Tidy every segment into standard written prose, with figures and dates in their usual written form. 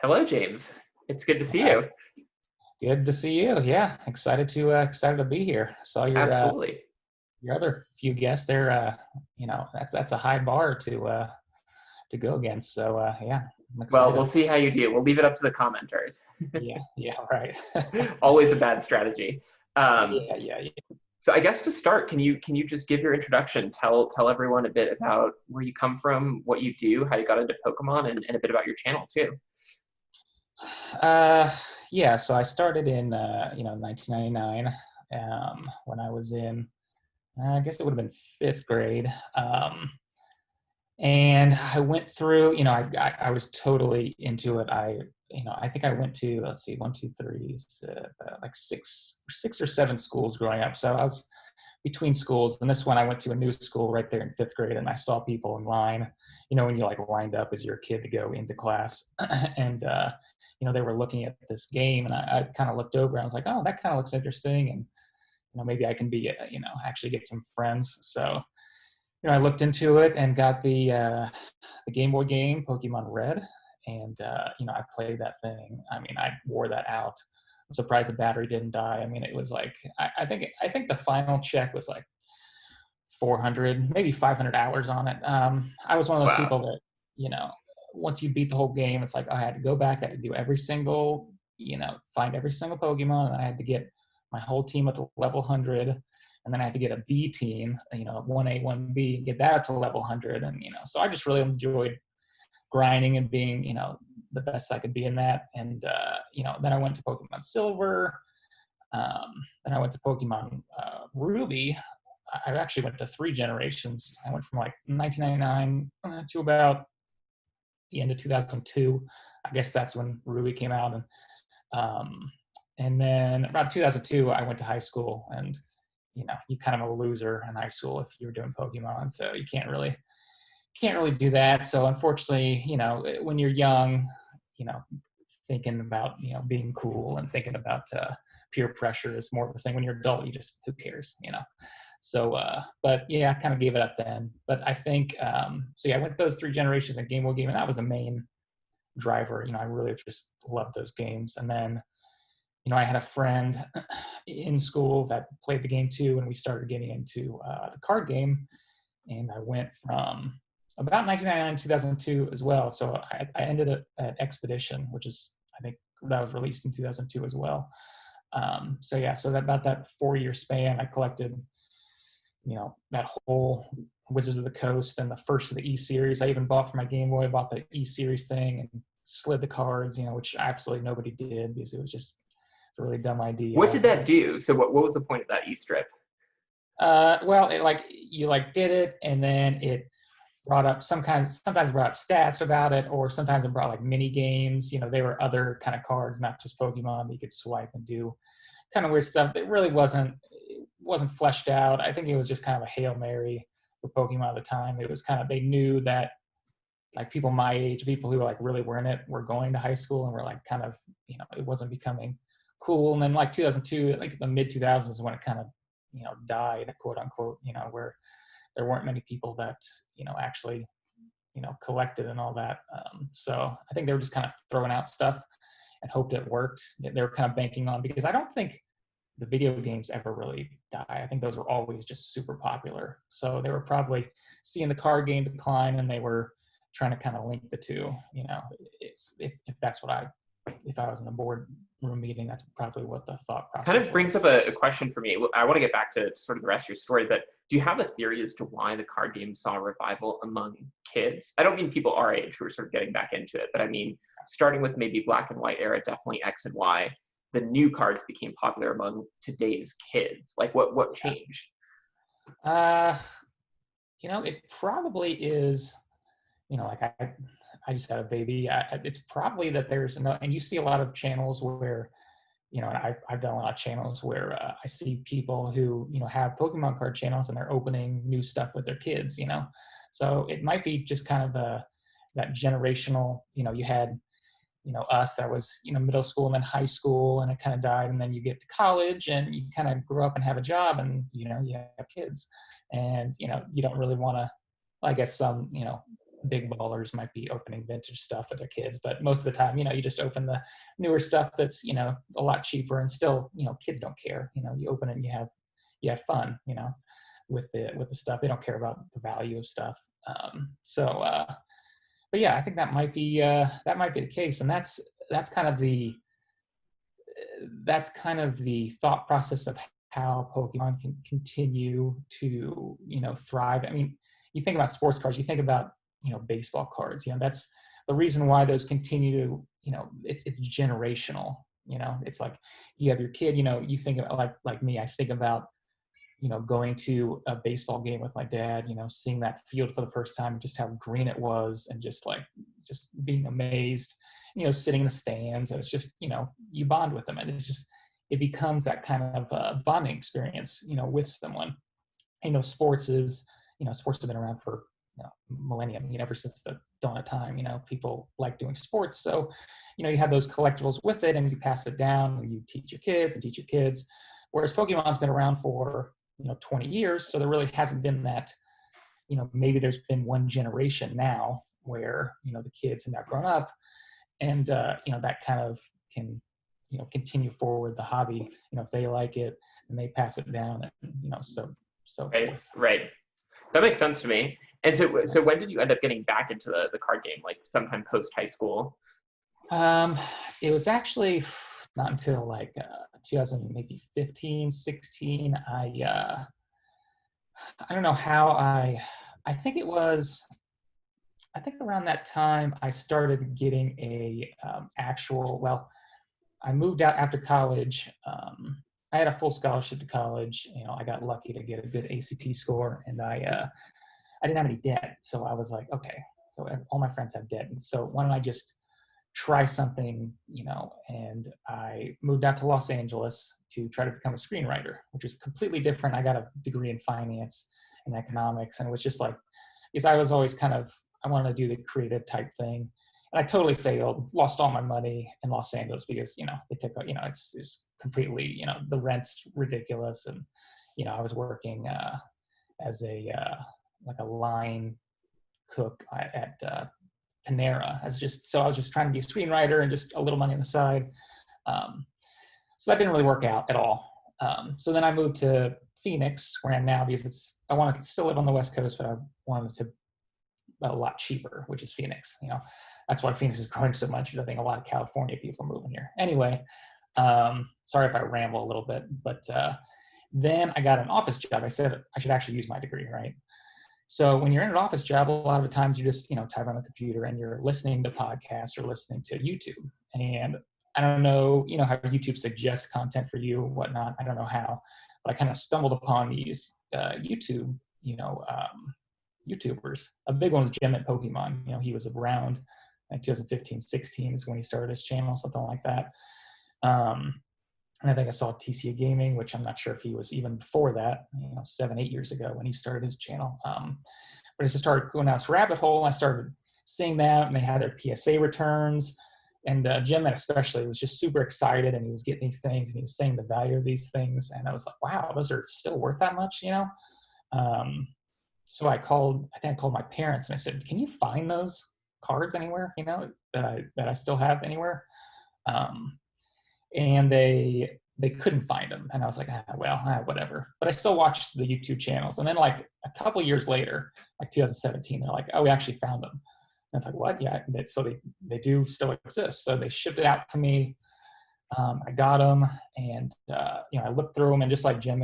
Hello, James. It's good to see Hi. you. Good to see you. Yeah, excited to be here. I saw Absolutely. your other few guests there. That's a high bar to go against. So yeah, I'm Well, we'll excited. see how you do. We'll leave it up to the commenters. Yeah, yeah, right. Always a bad strategy. Um, Yeah. so I guess to start, can you just give your introduction? Tell everyone a bit about where you come from, what you do, how you got into Pokemon, and a bit about your channel too. Uh, yeah. So I started in 1999 when I was in I guess it would have been fifth grade. And I went through, I was totally into it. I think I went to, let's see, one, two, three, like six or seven schools growing up. So I was between schools, and this one I went to a new school right there in fifth grade, and I saw people in line, when you like lined up as your kid to go into class, and they were looking at this game, and I kind of looked over, and I was like, oh, that kind of looks interesting, and maybe I can be, actually get some friends. So I looked into it and got the Game Boy game, Pokemon Red, and I played that thing. I mean, I wore that out. I'm surprised the battery didn't die. I mean, it was like I think the final check was like 400, maybe 500 hours on it. I was one of those Wow. people that once you beat the whole game, it's like I had to go back. I had to do every single, find every single Pokemon, and I had to get my whole team up to level 100, and then I had to get a B team, 1A, 1B, get that up to level 100, and so I just really enjoyed grinding and being, the best I could be in that. And then I went to Pokemon Silver. Then I went to Pokemon Ruby. I actually went to 3 generations. I went from like 1999 to about the end of 2002. I guess that's when Ruby came out, and then about 2002, I went to high school, and you kind of a loser in high school if you were doing Pokemon, so you can't really do that. So unfortunately, when you're young, you know, thinking about being cool and thinking about peer pressure is more of a thing. When you're adult, you just who cares. So, but yeah, I kind of gave it up then. But I think so. Yeah, I went those 3 generations in Game Boy game, and that was the main driver. I really just loved those games. And then I had a friend in school that played the game too, and we started getting into the card game. And I went from about 1999 to 2002 as well. So I ended up at Expedition, which is, I think, that was released in 2002 as well. So yeah, so about that 4-year span, I collected, that whole Wizards of the Coast and the first of the E series. I even bought for my Game Boy, bought the E series thing and slid the cards, which absolutely nobody did because it was just a really dumb What did idea. that do? So what was the point of that E-strip? Well, it like you like did it, and then it brought up sometimes it brought up stats about it, or sometimes it brought like mini games. There were other kind of cards, not just Pokemon, that you could swipe and do kind of weird stuff. It really wasn't fleshed out. I think it was just kind of a Hail Mary for Pokemon at the time. It was kind of, they knew that like people my age, people who like really were in it, were going to high school and were like kind of, it wasn't becoming cool. And then like 2002, like the mid 2000s is when it kind of, died, quote unquote, where there weren't many people that, actually, collected and all that. So I think they were just kind of throwing out stuff and hoped it worked. They were kind of banking on, because I don't think the video games ever really die. I think those were always just super popular. So they were probably seeing the card game decline, and they were trying to kind of link the two. If that's what if I was in a boardroom meeting, that's probably what the thought Kind process of brings up was. a question for me. I want to get back to sort of the rest of your story, but do you have a theory as to why the card game saw a revival among kids? I don't mean people our age who are sort of getting back into it, but I mean, starting with maybe black and white era, definitely X and Y, the new cards became popular among today's kids. Like what changed? Uh, it probably is. Like I just had a baby. It's probably that there's no, and you see a lot of channels where, and I've done a lot of channels where I see people who, have Pokemon card channels, and they're opening new stuff with their kids. So it might be just kind of that generational, you had, us that was, middle school and then high school, and it kind of died. And then you get to college and you kind of grow up and have a job, and, you have kids, and, you don't really want to, I guess some, big ballers might be opening vintage stuff with their kids, but most of the time, you just open the newer stuff that's, a lot cheaper, and still, kids don't care. You open it and you have fun, with the stuff. They don't care about the value of stuff. But yeah, I think that might be the case, and that's kind of the thought process of how Pokemon can continue to thrive. I mean, you think about sports cards, you think about baseball cards. That's the reason why those continue to it's generational. It's like you have your kid. You think about like me. I think about going to a baseball game with my dad, seeing that field for the first time, just how green it was, and just being amazed, sitting in the stands. And it's just, you bond with them, and it becomes that kind of bonding experience, with someone. Sports have been around for millennium, ever since the dawn of time. People like doing sports. So, you have those collectibles with it, and you pass it down, and you teach your kids and teach your kids. Whereas Pokemon's been around for 20 years. So there really hasn't been that, maybe there's been one generation now where, the kids have now grown up, and, that kind of can, continue forward the hobby, if they like it and they pass it down, and, so Right, forth. right. That makes sense to me. And so when did you end up getting back into the card game? Like sometime post high school? It was actually not until 2000, maybe 15, 16. I don't know how I think it was, I think around that time I started getting well, I moved out after college. I had a full scholarship to college. I got lucky to get a good ACT score, and I didn't have any debt. So I was like, okay, so all my friends have debt, and so why don't I just try something, and I moved out to Los Angeles to try to become a screenwriter, which was completely different. I got a degree in finance and economics, and it was just like, because I was always I wanted to do the creative type thing. And I totally failed, lost all my money in Los Angeles because, they took, it's completely, the rent's ridiculous. And, I was working as like a line cook at Panera. So I was just trying to be a screenwriter and just a little money on the side. So that didn't really work out at all. So then I moved to Phoenix, where I am now, because I wanted to still live on the West Coast, but I wanted to a lot cheaper, which is Phoenix. That's why Phoenix is growing so much, because I think a lot of California people are moving here. Anyway, sorry if I ramble a little bit, but then I got an office job. I said I should actually use my degree, right? So when you're in an office job, a lot of the times you just, type on the computer and you're listening to podcasts or listening to YouTube. And I don't know, how YouTube suggests content for you or whatnot. I don't know how, but I kind of stumbled upon these YouTubers. A big one was Jim at Pokemon. He was around like 2015, 16 is when he started his channel, something like that. And I think I saw TCA Gaming, which I'm not sure if he was even before that, 7, 8 years ago when he started his channel. But I just started going down this rabbit hole. And I started seeing that, and they had their PSA returns. And Jim, especially, was just super excited, and he was getting these things, and he was saying the value of these things. And I was like, wow, those are still worth that much, So I think I called my parents, and I said, can you find those cards anywhere, that I still have anywhere? And they couldn't find them. And I was like, whatever. But I still watched the YouTube channels. And then like a couple years later, like 2017, they're like, oh, we actually found them. And it's like, what? Yeah. So they do still exist. So they shipped it out to me. I got them, and I looked through them, and just like Jim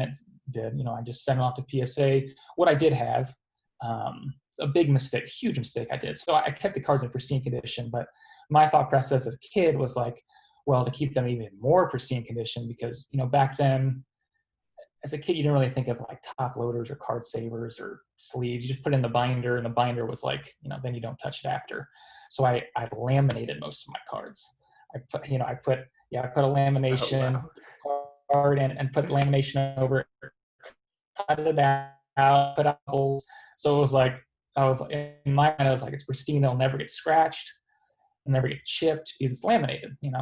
did, I just sent them off to PSA. What I did have, a big mistake, huge mistake I did. So I kept the cards in pristine condition, but my thought process as a kid was like, well, to keep them even more pristine condition, because back then, as a kid, you didn't really think of like top loaders or card savers or sleeves. You just put it in the binder, and the binder was like, then you don't touch it after. So I laminated most of my cards. I put a lamination card and put lamination over it, cut it out, put out holes. So it was like, in my mind, I was like, it's pristine. It'll never get scratched, and never get chipped because it's laminated, and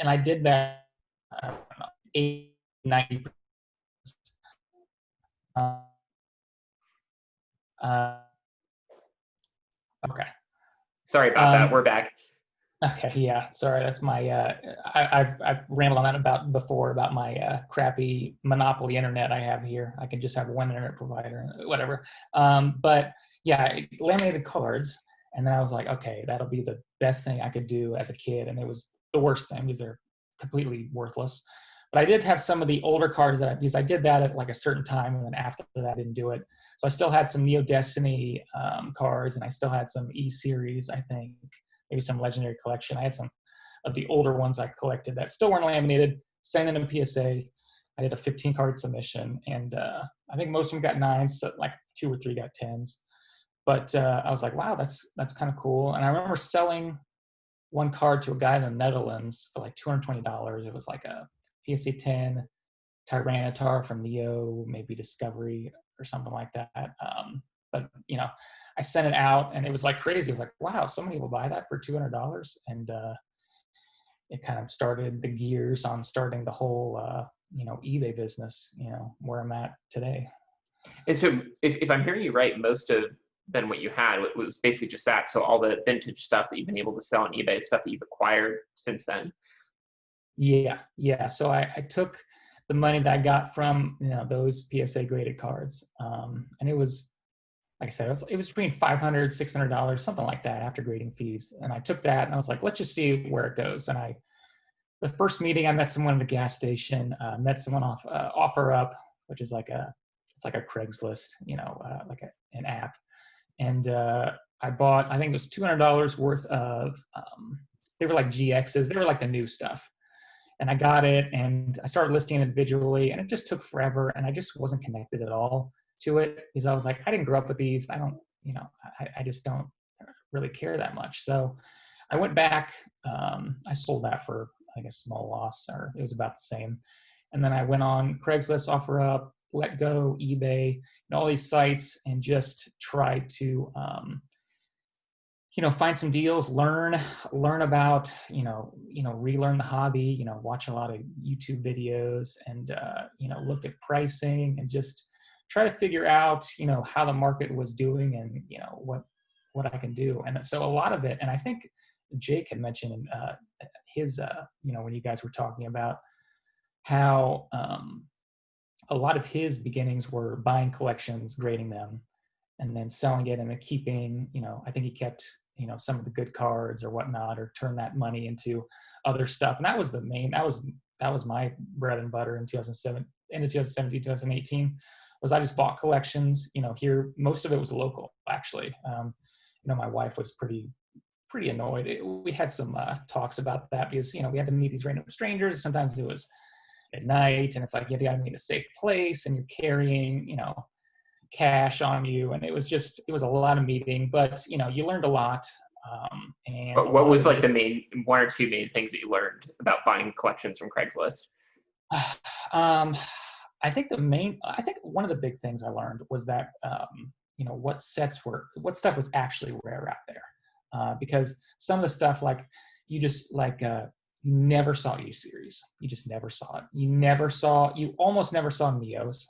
I did that, I don't know, 80, 90%. Okay. Sorry about that. We're back. Okay, yeah. Sorry, that's my. I've rambled on that about before about my crappy monopoly internet I have here. I can just have one internet provider, whatever. But yeah, laminated cards, and then I was like, okay, that'll be the best thing I could do as a kid, and it was the worst thing because they're completely worthless. But I did have some of the older cards because I did that at like a certain time, and then after that I didn't do it. So I still had some Neo Destiny cards, and I still had some E Series, I think, maybe some Legendary Collection. I had some of the older ones I collected that still weren't laminated. Sent in a PSA. I did a 15 card submission, and I think most of them got nines, so like 2 or 3 got tens. But I was like, wow, that's kind of cool. And I remember selling one card to a guy in the Netherlands for like $220. It was like a PSA 10 Tyranitar from Neo, maybe Discovery or something like that. But I sent it out, and it was like crazy. It was like, wow, somebody will buy that for $200, and it kind of started the gears on starting the whole eBay business. Where I'm at today. And so, if I'm hearing you right, most of then what you had was basically just that. So all the vintage stuff that you've been able to sell on eBay, stuff that you've acquired since then. Yeah. So I took the money that I got from those PSA graded cards, and it was, like I said, it was between $500, $600, something like that after grading fees. And I took that and I was like, let's just see where it goes. And the first meeting, I met someone at the gas station, met someone off OfferUp, which is it's like a Craigslist, like an app. And I bought, I think it was $200 worth of, they were like GXs. They were like the new stuff. And I got it, and I started listing individually, and it just took forever, and I just wasn't connected at all to it because I was like, I didn't grow up with these. I don't, I just don't really care that much. So I went back. I sold that for, I think, a small loss, or it was about the same. And then I went on Craigslist, OfferUp, LetGo, eBay, and all these sites, and just tried to find some deals, learn about, relearn the hobby, watch a lot of YouTube videos, and, looked at pricing and just try to figure out, how the market was doing and, what I can do. And so a lot of it, and I think Jake had mentioned his, when you guys were talking about how a lot of his beginnings were buying collections, grading them, and then selling it and then keeping, I think he kept, some of the good cards or whatnot, or turn that money into other stuff. And that was that was my bread and butter in 2007, into 2017, 2018, was I just bought collections, here, most of it was local, actually. My wife was pretty annoyed. We had some talks about that because, we had to meet these random strangers. Sometimes it was at night, and it's like, you got to meet a safe place, and you're carrying, cash on you, and it was a lot of meeting, but you learned a lot. And But what was like the main one or two main things that you learned about buying collections from Craigslist? I think one of the big things I learned was that what stuff was actually rare out there, because some of the stuff, like, you just like you never saw U series, you just never saw it. You almost never saw Neos.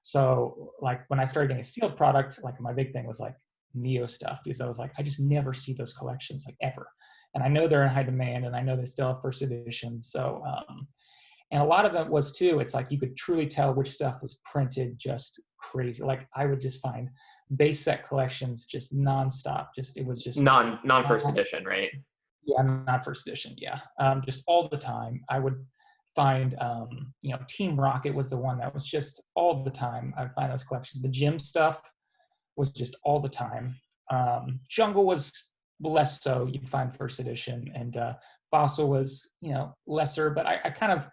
So like when I started getting a sealed product, like my big thing was like Neo stuff, because I was like, I just never see those collections, like, ever. And I know they're in high demand, and I know they still have first editions. So, and a lot of it was too, it's like you could truly tell which stuff was printed just crazy. Like I would just find base set collections just nonstop. It was just non first edition, right? Yeah, not first edition. Yeah, just all the time. I would find, Team Rocket was the one that was just all the time. I'd find those collections. The gym stuff was just all the time. Jungle was less so. You'd find first edition, and Fossil was, lesser. But I kind of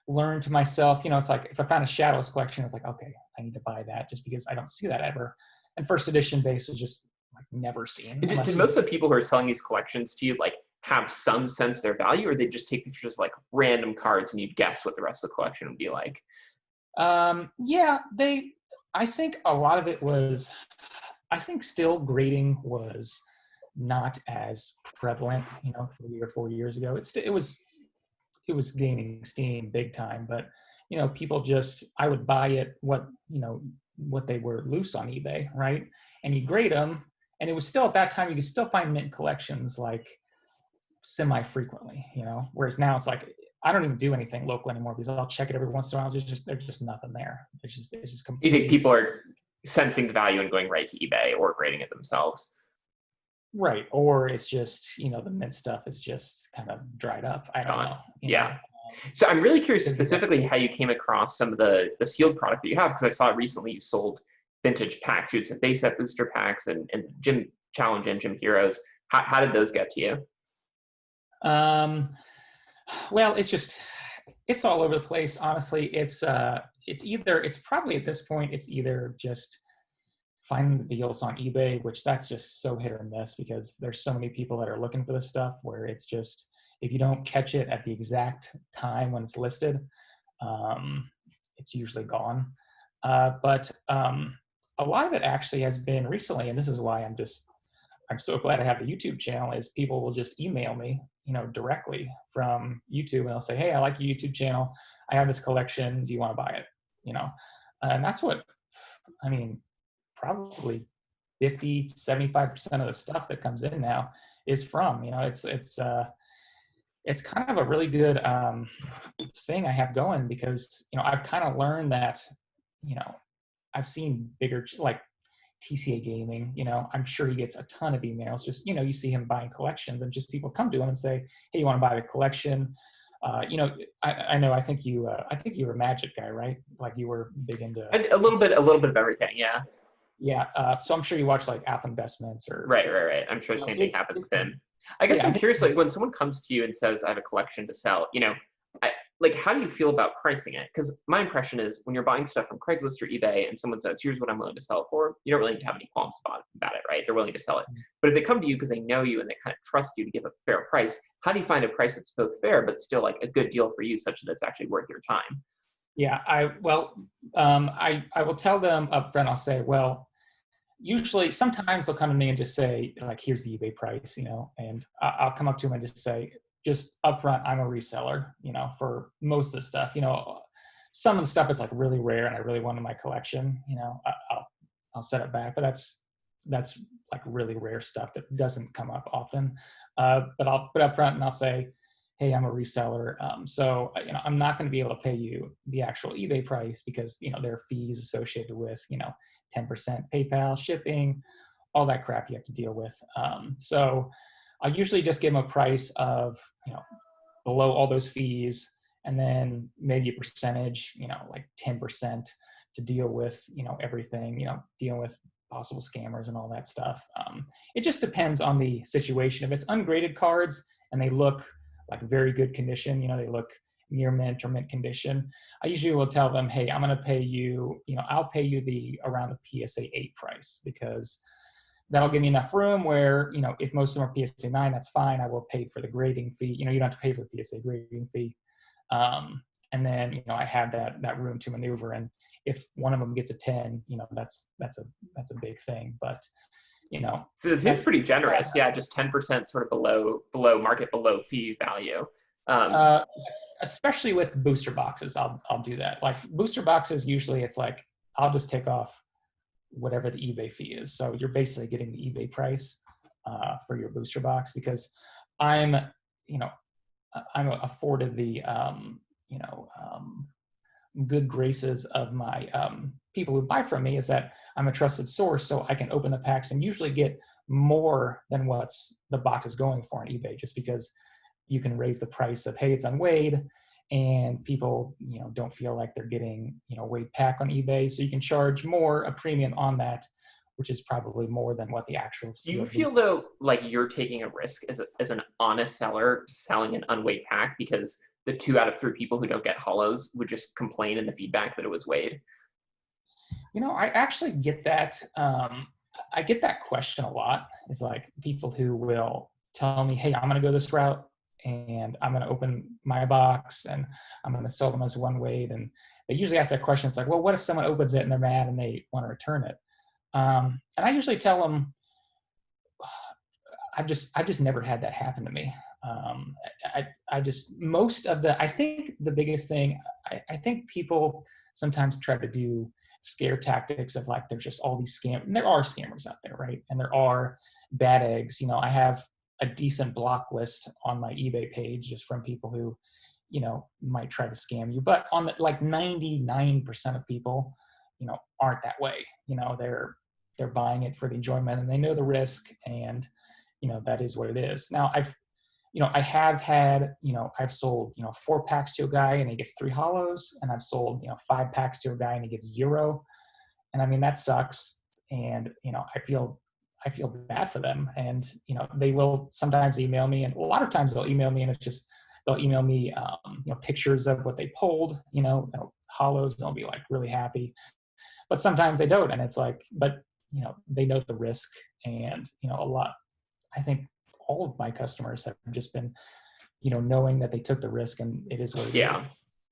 learned to myself, it's like if I found a Shadows collection, it's like, okay, I need to buy that just because I don't see that ever. And first edition base was just like never seen. Did most of the people who are selling these collections to you like have some sense of their value, or they just take pictures of like random cards and you'd guess what the rest of the collection would be like? Yeah, I think a lot of it was, I think still grading was not as prevalent, 3 or 4 years ago. It was gaining steam big time, but people just, I would buy it what they were loose on eBay, right? And you grade them, And it was still at that time, you could still find mint collections like semi-frequently, whereas now it's like, I don't even do anything local anymore because I'll check it every once in a while. There's just nothing there. It's just You think completely people are sensing the value and going right to eBay or grading it themselves? right. Or it's just, the mint stuff is just kind of dried up. I don't know. Yeah. So I'm really curious specifically Yeah. how you came across some of the sealed product that you have, because I saw recently you sold vintage packs. You had some base set booster packs and Gym Challenge and Gym Heroes. How did those get to you? Well, it's all over the place. Honestly, it's probably at this point, it's either just finding the deals on eBay, which that's just so hit or miss because there's so many people that are looking for this stuff where it's just, if you don't catch it at the exact time when it's listed, it's usually gone. But a lot of it actually has been recently, and this is why I'm so glad I have the YouTube channel, is people will just email me, directly from YouTube, and they'll say, hey, I like your YouTube channel. I have this collection. Do you want to buy it? And that's what, I mean, probably 50-75% of the stuff that comes in now is from, it's kind of a really good thing I have going because, I've kind of learned that, I've seen bigger, like TCA Gaming, I'm sure he gets a ton of emails. Just, you see him buying collections and just people come to him and say, hey, you want to buy the collection? I know, I think you were a Magic guy, right? Like you were big into A little bit of everything. Yeah. Yeah. So I'm sure you watch like Alpha Investments or Right. I'm sure the same thing happens with him. I guess yeah, I'm curious, like when someone comes to you and says, I have a collection to sell, like how do you feel about pricing it? Because my impression is when you're buying stuff from Craigslist or eBay and someone says, here's what I'm willing to sell it for, you don't really need to have any qualms about it, right? They're willing to sell it. But if they come to you because they know you and they kind of trust you to give a fair price, how do you find a price that's both fair but still like a good deal for you such that it's actually worth your time? Yeah, I will tell them up front. I'll say, well, usually sometimes they'll come to me and just say like, here's the eBay price, and I'll come up to them and just say, just upfront, I'm a reseller, for most of the stuff. Some of the stuff is like really rare and I really want in my collection, I'll set it back, but that's like really rare stuff that doesn't come up often. But I'll put up front and I'll say, hey, I'm a reseller. So, I'm not going to be able to pay you the actual eBay price because, there are fees associated with, 10% PayPal, shipping, all that crap you have to deal with. So I usually just give them a price of, below all those fees, and then maybe a percentage, like 10% to deal with, everything, dealing with possible scammers and all that stuff. It just depends on the situation. If it's ungraded cards and they look like very good condition, they look near mint or mint condition, I usually will tell them, hey, I'm going to pay you, I'll pay you around the PSA 8 price because that'll give me enough room where, if most of them are PSA 9, that's fine. I will pay for the grading fee. You don't have to pay for the PSA grading fee. And then, I have that room to maneuver. And if one of them gets a 10, that's a big thing. But, So it seems pretty generous. Yeah, just 10% sort of below market, below fee value. Especially with booster boxes, I'll do that. Like booster boxes, usually it's like, I'll just take off whatever the eBay fee is. So you're basically getting the eBay price for your booster box because I'm afforded the, good graces of my people who buy from me is that I'm a trusted source, so I can open the packs and usually get more than what's the box is going for on eBay, just because you can raise the price of, hey, it's unweighed, and people don't feel like they're getting weighed pack on eBay, so you can charge more, a premium on that, which is probably more than what the actual. Do you feel though like you're taking a risk as an honest seller selling an unweighed pack because the 2 out of 3 people who don't get hollows would just complain in the feedback that it was weighed? I actually get that. I get that question a lot. It's like people who will tell me, hey, I'm going to go this route and I'm going to open my box and I'm going to sell them as one weight. And they usually ask that question. It's like, well, what if someone opens it and they're mad and they want to return it? And I usually tell them, I've just never had that happen to me. I think the biggest thing, I think people sometimes try to do scare tactics of like, there's just all these and there are scammers out there, right? And there are bad eggs. I have a decent block list on my eBay page just from people who, might try to scam you. But on the, like 99% of people, aren't that way. They're buying it for the enjoyment and they know the risk, and that is what it is. Now I have had, I've sold, 4 packs to a guy and he gets 3 hollows, and I've sold, 5 packs to a guy and he gets 0. And I mean, that sucks. And, I feel bad for them. And, they will sometimes email me, and a lot of times they'll email me and it's just, they'll email me, pictures of what they pulled, hollows, and they'll be like really happy. But sometimes they don't. And it's like, but, they know the risk, and, I think all of my customers have just been, knowing that they took the risk, and it is what it is. Yeah,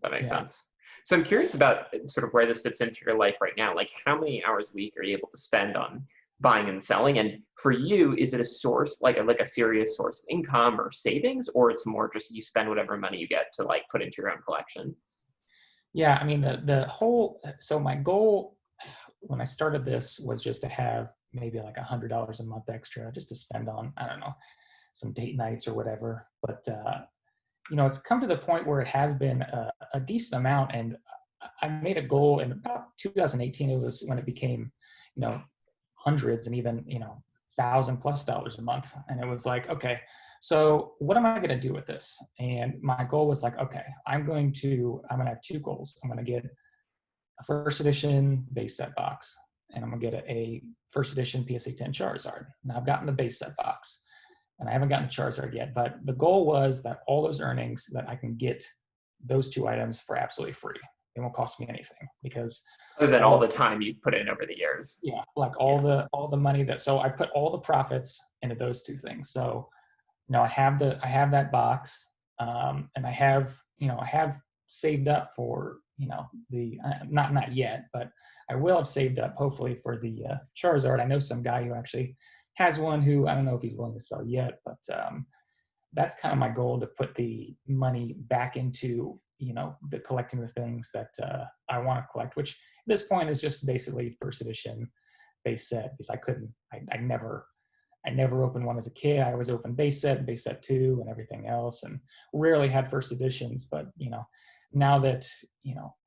that makes sense. So I'm curious about sort of where this fits into your life right now. Like, how many hours a week are you able to spend on buying and selling? And for you, is it a source, like a serious source of income or savings, or it's more just you spend whatever money you get to like put into your own collection? Yeah, I mean, so my goal when I started this was just to have maybe like $100 a month extra just to spend on, I don't know, some date nights or whatever. But, it's come to the point where it has been a decent amount. And I made a goal in about 2018. It was when it became, hundreds and even, $1,000+ a month. And it was like, okay, so what am I going to do with this? And my goal was like, okay, I'm going to have 2 goals. I'm going to get a first edition base set box, and I'm going to get a first edition PSA 10 Charizard. Now I've gotten the base set box, and I haven't gotten the Charizard yet, but the goal was that all those earnings, that I can get those 2 items for absolutely free. It won't cost me anything, because Other than all the time you've put in over the years. Yeah, like all the money so I put all the profits into those 2 things. So, I have that box, and I have saved up for, the, not yet, but I will have saved up hopefully for the Charizard. I know some guy who actually has one, who I don't know if he's willing to sell yet, but that's kind of my goal, to put the money back into, the collecting the things that I want to collect, which at this point is just basically first edition base set, because I never opened one as a kid. I always opened base set 2 and everything else, and rarely had first editions. But, now that,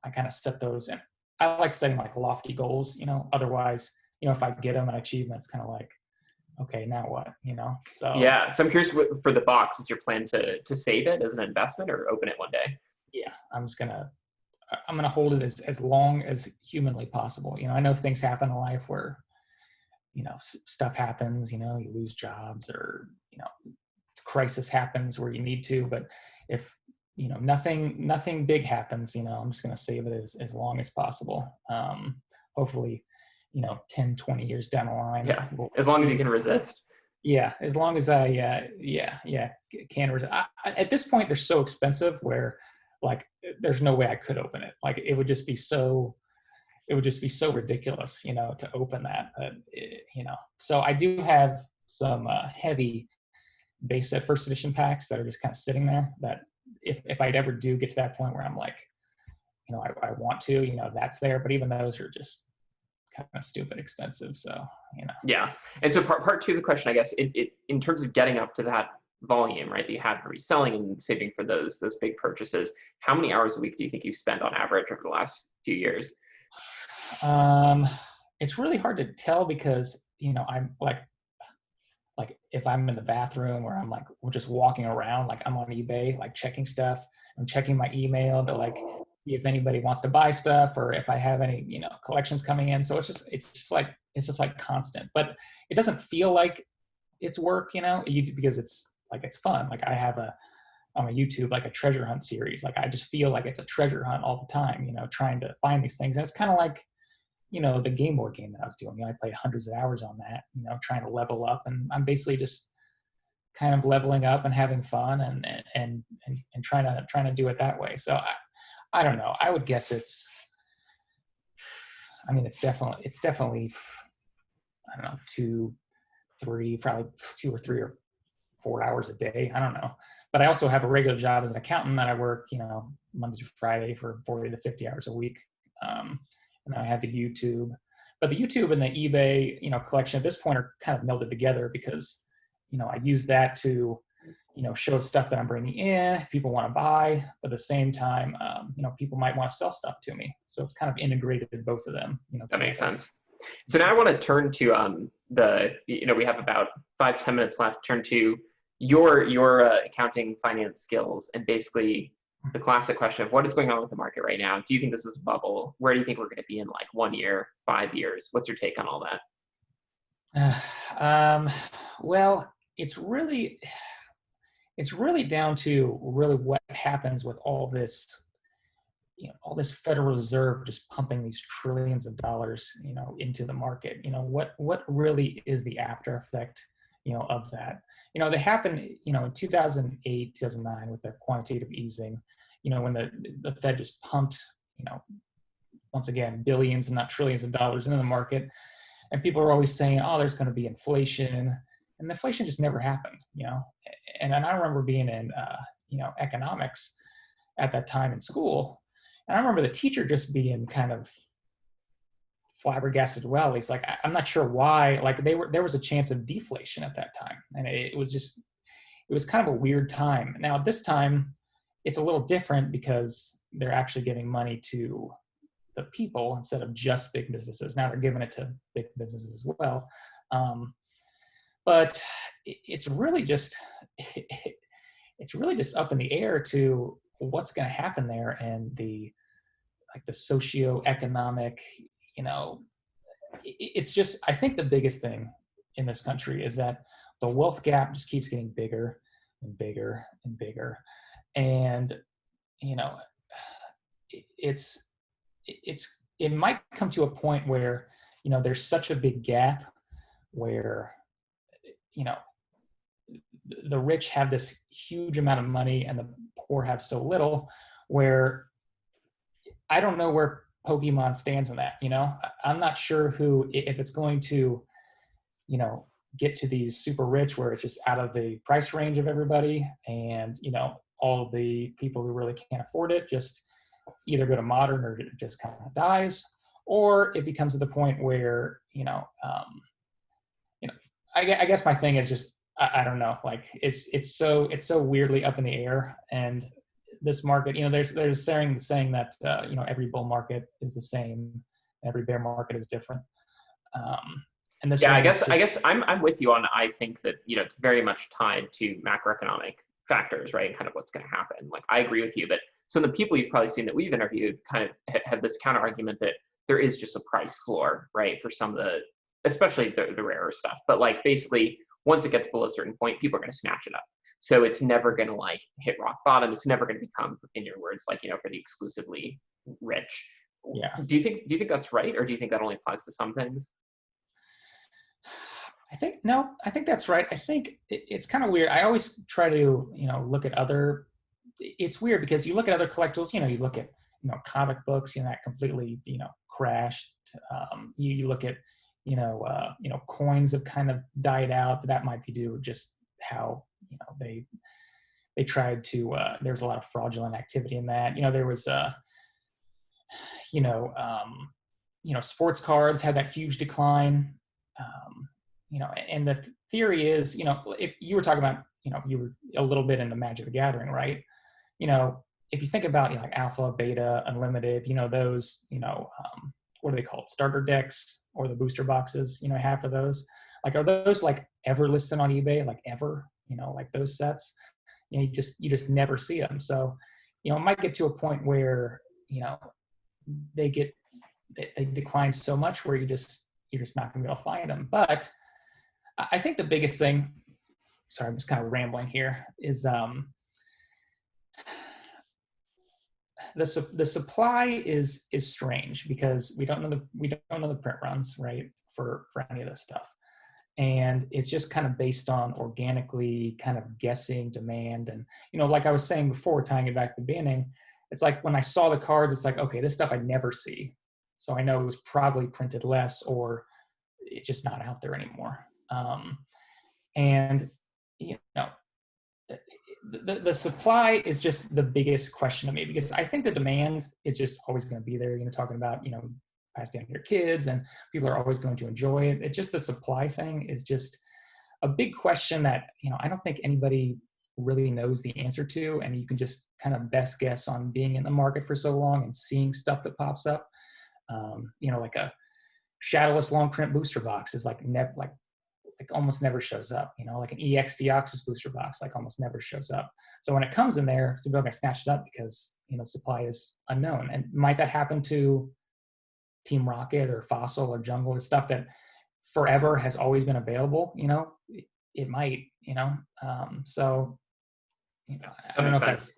I kind of set those, and I like setting like lofty goals, otherwise, if I get them and achieve them, it's kind of like, okay, now what, so. Yeah. So I'm curious, for the box, is your plan to save it as an investment or open it one day? Yeah, I'm going to hold it as long as humanly possible. I know things happen in life where, stuff happens, you lose jobs, or, crisis happens where you need to, but if, nothing big happens, I'm just going to save it as long as possible. Hopefully, 10, 20 years down the line. Yeah. As long as you can resist. Yeah. As long as I, can resist. At this point, they're so expensive where, like, there's no way I could open it. Like, it would just be so ridiculous, to open that. So I do have some heavy base set first edition packs that are just kind of sitting there, that if I'd ever do get to that point where I'm like, I want to, that's there. But even those are just kind of stupid expensive. So, Yeah. And so part 2 of the question, I guess, in terms of getting up to that volume, right, that you have reselling and saving for those big purchases, how many hours a week do you think you spend on average over the last few years? It's really hard to tell, because, I'm like if I'm in the bathroom, or I'm like, we're just walking around, like I'm on eBay, like checking stuff, I'm checking my email to like see if anybody wants to buy stuff, or if I have any, collections coming in. So it's just like constant, but it doesn't feel like it's work, because it's like, it's fun. Like I have on my YouTube, like a treasure hunt series. Like I just feel like it's a treasure hunt all the time, trying to find these things. And it's kind of like, the game board game that I was doing. I played hundreds of hours on that, trying to level up, and I'm basically just kind of leveling up and having fun, and trying to do it that way. So I don't know. I would guess it's definitely, I don't know, 2, 3, probably 2 or 3 or 4 hours a day. I don't know. But I also have a regular job as an accountant that I work, Monday to Friday for 40 to 50 hours a week. and then I had the YouTube. But the YouTube and the eBay, collection at this point are kind of melded together because, I use that to, show stuff that I'm bringing in, if people want to buy, but at the same time, people might want to sell stuff to me. So it's kind of integrated in both of them. That makes sense. So now I want to turn to we have about 5-10 minutes left. Turn to your accounting finance skills, and basically the classic question of what is going on with the market right now. Do you think this is a bubble? Where do you think we're going to be in like 1 year, 5 years? What's your take on all that? Well, it's really down to really what happens with all this, all this Federal Reserve just pumping these trillions of dollars, into the market. What really is the after effect, of that? They happened, in 2008, 2009 with the quantitative easing, when the Fed just pumped, once again, billions and not trillions of dollars into the market. And people are always saying, oh, there's going to be inflation. And the inflation just never happened, And I remember being in, economics at that time in school. And I remember the teacher just being kind of flabbergasted. Well, he's like, I'm not sure why, like there was a chance of deflation at that time. And it was kind of a weird time. Now this time it's a little different because they're actually giving money to the people instead of just big businesses. Now they're giving it to big businesses as well. But it's really just up in the air to what's going to happen there, and the socioeconomic, it's just, I think the biggest thing in this country is that the wealth gap just keeps getting bigger and bigger and bigger. And, it might come to a point where, there's such a big gap where, the rich have this huge amount of money and the poor have so little, where I don't know where Pokemon stands in that. I'm not sure if it's going to, get to these super rich where it's just out of the price range of everybody, and, all of the people who really can't afford it just either go to modern or it just kind of dies, or it becomes to the point where, I guess my thing is just, I don't know, like it's so weirdly up in the air. And this market, there's saying that, every bull market is the same, every bear market is different. And this, yeah, I guess I'm with you on, I think that, it's very much tied to macroeconomic factors, right? And kind of what's going to happen. Like, I agree with you, but some of the people you've probably seen that we've interviewed kind of have this counter argument that there is just a price floor, right? For some of the, especially the rarer stuff, but like basically once it gets below a certain point, people are going to snatch it up. So it's never going to like hit rock bottom. It's never going to become, in your words, like, for the exclusively rich. Yeah. Do you think that's right? Or do you think that only applies to some things? I think that's right. I think it's kind of weird. I always try to, look at other, it's weird because you look at other collectibles, you look at, comic books, that completely, crashed. You look at, coins have kind of died out, but that might be due to just how, they tried to, there was a lot of fraudulent activity in that. There was, sports cards had that huge decline. And the theory is, if you were talking about, you were a little bit into Magic the Gathering, right? If you think about, like Alpha, Beta, Unlimited, those, what are they called? Starter decks or the booster boxes, half of those. Like, are those like ever listed on eBay? Like ever, like those sets, you just never see them. So, it might get to a point where, they decline so much where you're just not gonna be able to find them. But I think the biggest thing, sorry, I'm just kind of rambling here, is the supply is strange because we don't know the print runs, right, for any of this stuff. And it's just kind of based on organically kind of guessing demand. And, like I was saying before, tying it back to the beginning, it's like when I saw the cards, it's like, okay, this stuff I never see. So I know it was probably printed less, or it's just not out there anymore. And, the supply is just the biggest question to me, because I think the demand is just always going to be there. Talking about, pass down to your kids, and people are always going to enjoy it. It's just the supply thing is just a big question that, I don't think anybody really knows the answer to, and you can just kind of best guess on being in the market for so long and seeing stuff that pops up. Like a shadowless long print booster box is like almost never shows up. Like an EX Deoxys booster box like almost never shows up. So when it comes in there, people are going to snatch it up because supply is unknown. And might that happen to Team Rocket or Fossil or Jungle, stuff that forever has always been available? It might. So I don't know if that's.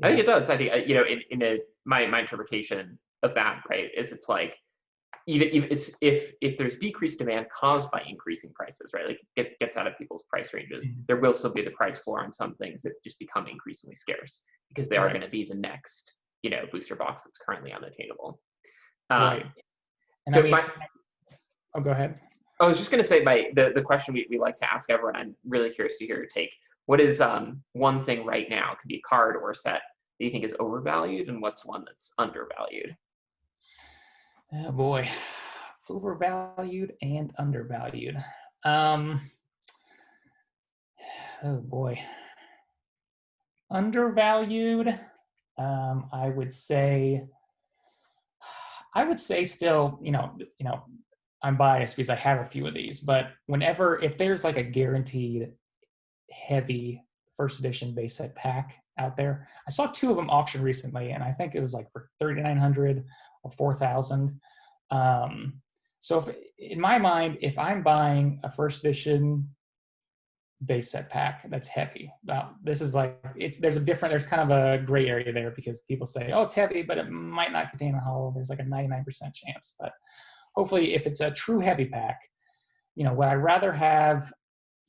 I think it does. I think my interpretation of that, right, is it's like even if there's decreased demand caused by increasing prices, right, like it gets out of people's price ranges, there will still be the price floor on some things that just become increasingly scarce because they are going to be the next booster box that's currently unattainable. Right. And so go ahead. I was just going to say the question we like to ask everyone. I'm really curious to hear your take. What is one thing right now, it could be a card or a set, that you think is overvalued, and what's one that's undervalued? Oh boy, overvalued and undervalued. Oh boy, undervalued. I would say still, I'm biased because I have a few of these, but if there's like a guaranteed heavy first edition base set pack out there, I saw 2 of them auction recently, and I think it was like for $3,900 or $4,000. So in my mind, if I'm buying a first edition base set pack that's heavy, this is like, there's kind of a gray area there because people say, oh, it's heavy, but it might not contain a hull. There's like a 99% chance. But hopefully, if it's a true heavy pack, would I rather have,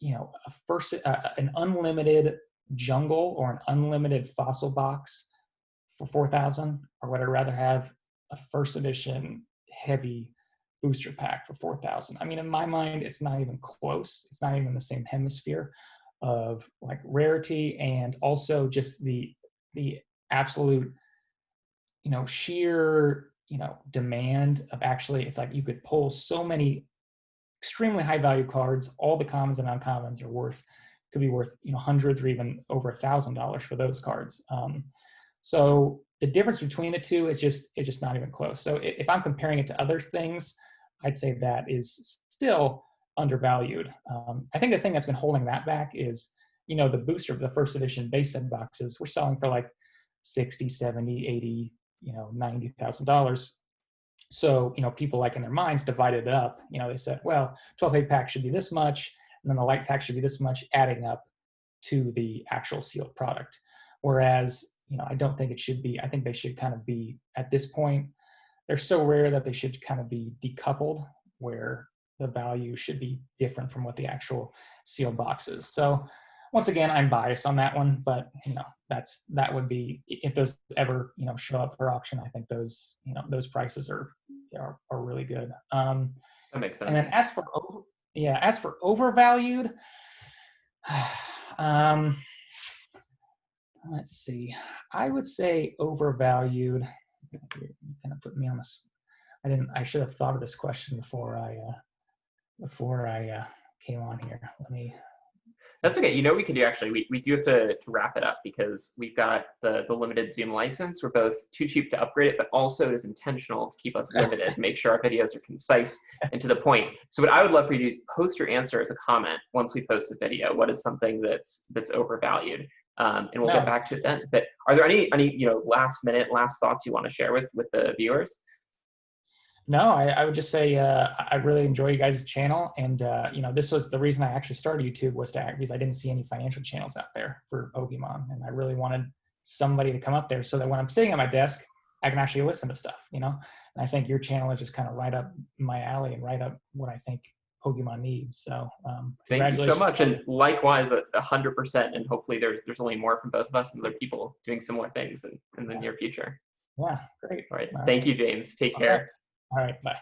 an unlimited Jungle or an unlimited Fossil box for $4,000, or would I rather have a first edition heavy booster pack for $4,000? I mean, in my mind, it's not even close. It's not even the same hemisphere of like rarity, and also just the absolute, sheer, demand of actually, it's like you could pull so many extremely high value cards. All the commons and uncommons could be worth, hundreds or even over $1,000 for those cards. So the difference between the two is just not even close. So if I'm comparing it to other things, I'd say that is still undervalued. I think the thing that's been holding that back is, the first edition base set boxes we're selling for like $60, $70, $80, $90,000. So, people like in their minds divided it up. They said, well, 12A pack should be this much, and then the light pack should be this much, adding up to the actual sealed product. Whereas, I don't think it should be. I think they should kind of be, at this point, they're so rare that they should kind of be decoupled, where the value should be different from what the actual sealed box is. So once again, I'm biased on that one, but that would be, if those ever show up for auction, I think those prices are really good. That makes sense. And then as for overvalued, let's see. I would say overvalued. You're kind of putting me on this. I should have thought of this question before I came on here. That's okay. We could do, actually, we do have to wrap it up because we've got the limited Zoom license. We're both too cheap to upgrade it, but also it is intentional to keep us limited, make sure our videos are concise and to the point. So what I would love for you to do is post your answer as a comment once we post the video. What is something that's overvalued? And we'll get back to it then. But are there any last thoughts you want to share with the viewers? No, I would just say I really enjoy you guys' channel, and this was the reason I actually started YouTube, was because I didn't see any financial channels out there for Pokemon, and I really wanted somebody to come up there so that when I'm sitting at my desk, I can actually listen to stuff, And I think your channel is just kind of right up my alley and right up what I think Pokemon needs. So thank you so much, and likewise, 100%. And hopefully, there's only more from both of us and other people doing similar things in the near future. Yeah, great. All right. Thank you, James. Take care. All right, bye.